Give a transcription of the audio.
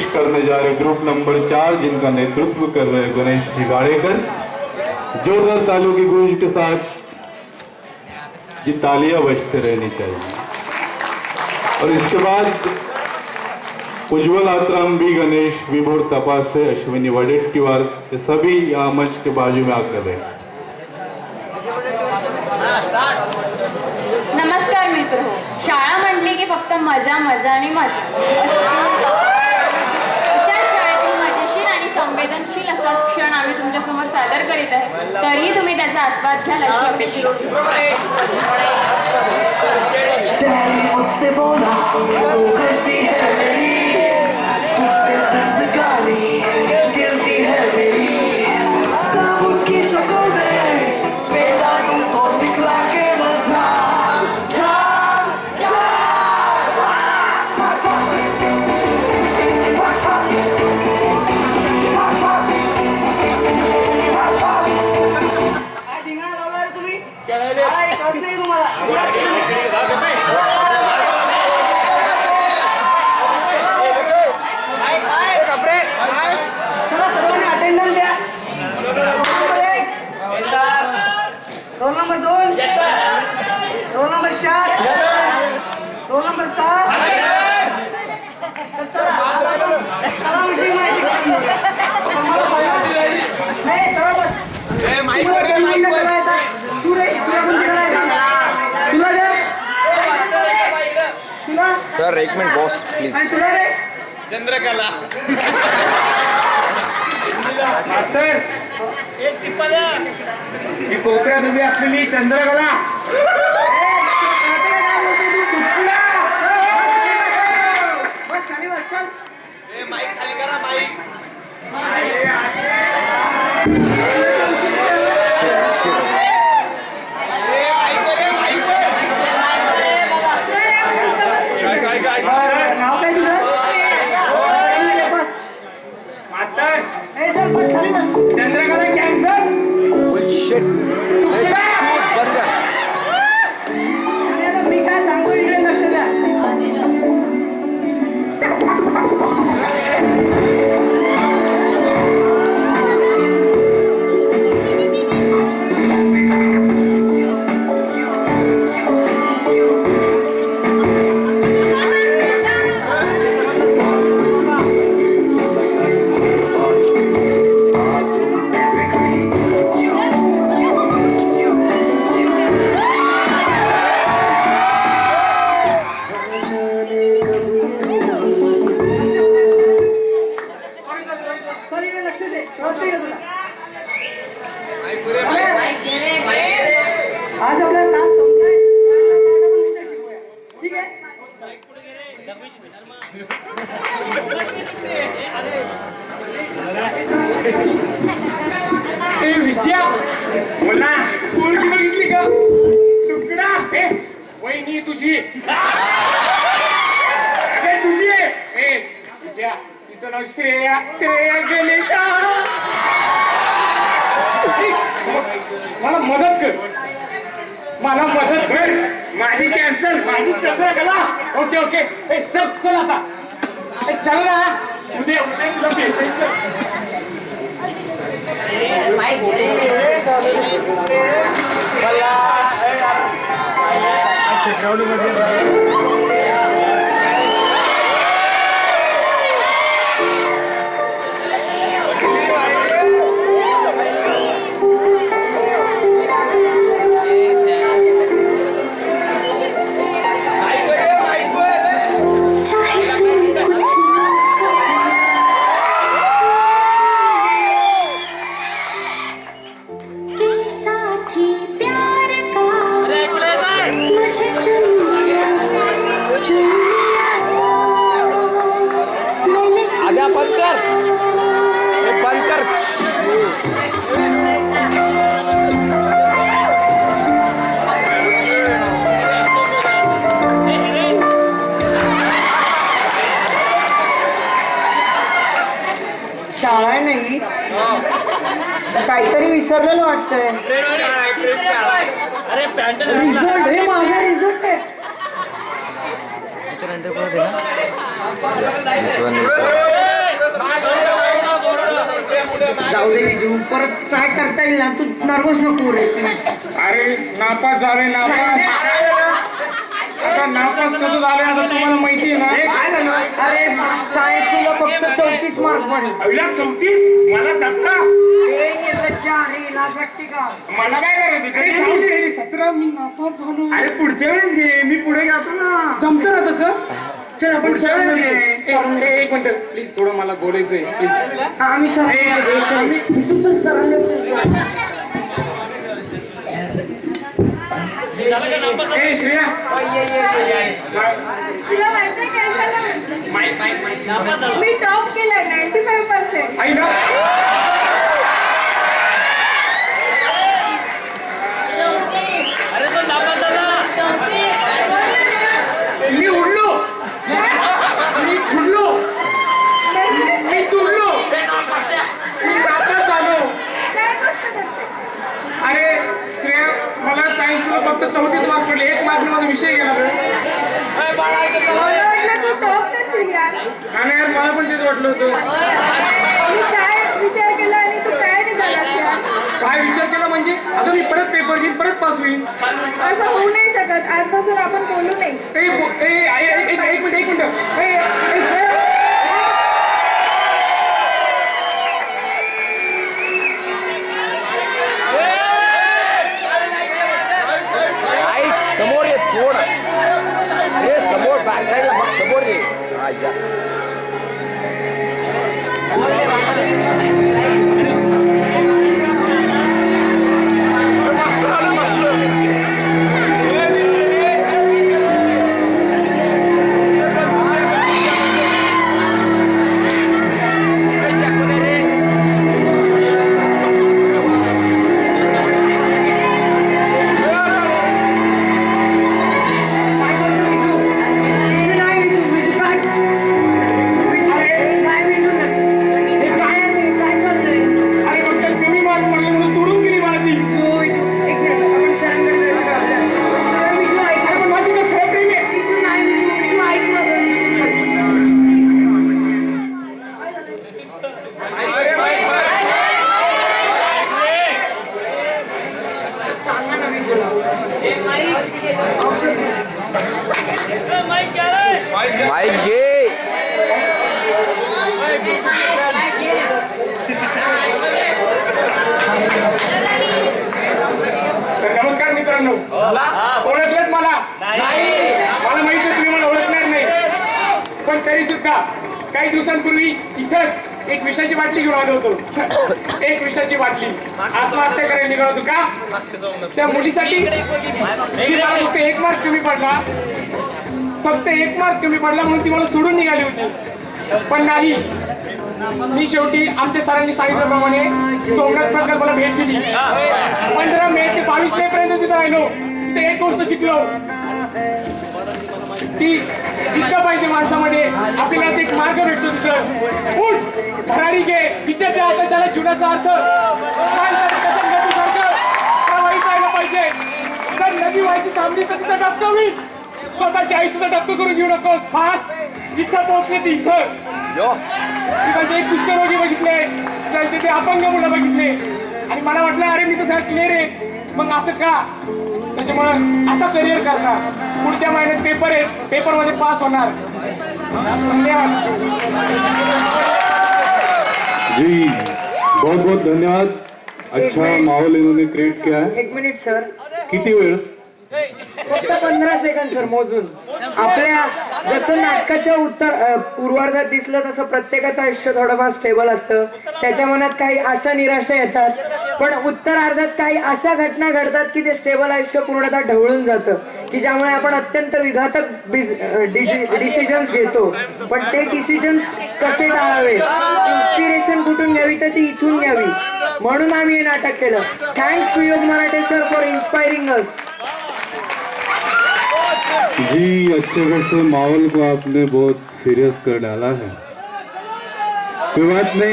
पेश करने जा रहे ग्रुप नंबर 4 जिनका नेतृत्व कर रहे गणेश जी गाड़ेकर। जोरदार तालियों की गूंज के साथ ये तालियां बजते रहनी चाहिए। और इसके बाद उज्ज्वल आत्राम बी गणेश विभोर तपासे अश्विनी वडेट्टीवार ये सभी यहाँ मंच के बाजू में आकर रहे। नमस्कार मित्र हो, शाळा म्हटली की फक्त मजा मजा आणि मजा। अशा शाळेतील मजेशीर आणि संवेदनशील असा क्षण आम्ही तुमच्या समोर सादर करीत आहे, तरीही तुम्ही त्याचा आस्वाद घ्याल अशी अपेक्षा। Roll number 2, roll number 4, roll number 7। Sir एक मिनिट बॉस प्लीज। चंद्रकला मास्तर एक टिप्पा द्या। ही कोपऱ्यात उभी असलेली चंद्रकला माईक खाली करा माईक। नाव काय तुझं? मास्तर ए चल बस खाली बस। चंद्रकला कॅन्सर शिट शूट बंद कर। आणि आता मी काय सांगतो इकडे लक्ष द्या। चल इकडे लक्ष दे, कळतंय का तुला? आज आपला तास संपलाय, चांगला पाठ आपण उद्या शिकूया, ठीक आहे? ए विजया बोला पोरगी बघितली का? तुकडा ए वहिनी तुझी अरे तुझी ए विजया तिचं नाव श्रेया श्रेया गणेशा। मला मदत कर, मला मदत कर। माझी कॅन्सल, माझी चंद्रकला। ओके ओके ए चल चल आता ए चल ना उद्या उद्या तुला भेटायचं। आजा बंद कर, बंद कर। शाळा नाही काहीतरी विसरलेलं वाटतंय। अरे पॅन्ट रिझल्ट हे माझा रिझल्ट आहे। this one is परत ट्राय करता येईल ना, तू नर्वस नको रे. अरे नापास झाले नापास. आता नापास कसं झालं आता तुम्हाला माहिती आहे ना. अरे सायन्स तुला फक्त 34 मार्क पडले. 34 मला 17. मला काय करायचं 17 मी नापास झालो. अरे पुढच्या वेळेस घे मी पुढे जातो ना. जमतं ना तसं. चल आपण एक मिनिट प्लीज थोडं मला बोलायचंय प्लीज. आम्ही ए श्रेया तुला माहिती काय झालं? मी टॉप केला 95%. आई ना मी उडलो मी फुडलो मी तुडलो मी नापास झालो. काय गोष्ट करते? अरे श्रेया मला सायन्सला फक्त 34 मार्क पडले. 1 मार्क माझा विषय गेला. मला वाटलं तू टॉप करशील यार. आणि यार मला पण तेच वाटलं होतं. मी काय विचार केला आणि तू काय निघालास यार? काय विचार केला म्हणजे आता मी परत पेपर घेईन परत पास होईन. असं होऊ नाही शकत. आजपासून आपण बोलू नये. एक मिनिट श्रेया राईट समोर ये थोडं. हे समोर बॅक साईडला मग समोर ये. हा या. अरे फक्त कमी मार्क पडले म्हणून सोडून गेली मला ती. अरे पण माझी तर खरं प्रेम आहे. माईक घे. तर नमस्कार मित्रांनो. ओळखलेत मला? मला माहिती आहे तुम्ही मला ओळखणार नाही. पण तरी सुद्धा काही दिवसांपूर्वी इथंच एक विषाची बाटली घेऊन आलो होतो. एक विषाची बाटली आत्महत्या करायला निघालो होतो का त्या मुलीसाठी जी मला फक्त 1 मार्क कमी पडला. फक्त 1 मार्क कमी पडला म्हणून ती मला सोडून निघाली होती. पण नाही मी शेवटी आमच्या सरांनी सांगितल्याप्रमाणे सोमनाथ प्रकल्पाला भेट दिली. 15 मे ते 22 मे पर्यंत तिथं राहिलो. तिथे एक गोष्ट शिकलो की जिद्द पाहिजे माणसामध्ये. आपल्याला एक मार्ग भेटतो. तुझं उठ भरारी घे विचार त्या आकाशाला जीवनाचा अर्थ प्रवाहित राहिलं पाहिजे. जर नदी व्हायची थांबली तर तिथं डबकं होईल. स्वतःच्या आयुष्याचा डबकं करून घेऊ नकोस. फास इथं पोहोचले ते इथं. यो तिकडचे एक कुष्ठरोगी बघितले. त्यांचे ते अपंग मुलं बघितले आणि मला वाटलं अरे मी तर सगळं क्लिअर आहे. मग असं का? त्याच्यामुळं आता करिअर करणार. पुढच्या महिन्यात पेपर आहे. पेपरमध्ये पास होणार. धन्यवाद. जी बहुत बहुत धन्यवाद. अच्छा माहौल इन्होंने क्रिएट किया है. 1 मिनिट सर. किती वेळ? फक्त 15 सेकंद सर मोजून. आपल्या जसं नाटकाच्या पूर्वार्धात दिसलं तसं प्रत्येकाचं आयुष्य थोडंफार स्टेबल असतं. त्याच्या मनात काही आशा निराशा येतात. पण उत्तरार्धात काही अशा घटना घडतात की ते स्टेबल आयुष्य पूर्णतः ढवळून जातं की ज्यामुळे आपण अत्यंत विघातक डिसिजन्स घेतो. पण ते डिसिजन्स कसे टाळावे, इन्स्पिरेशन कुठून घ्यावी तर ती इथून घ्यावी. म्हणून आम्ही हे नाटक केलं. Thanks Suyog Marathe sir for inspiring us. जी अच्छे खासे माहौल को आपने बहुत सीरियस कर डाला है. कोई बात नहीं.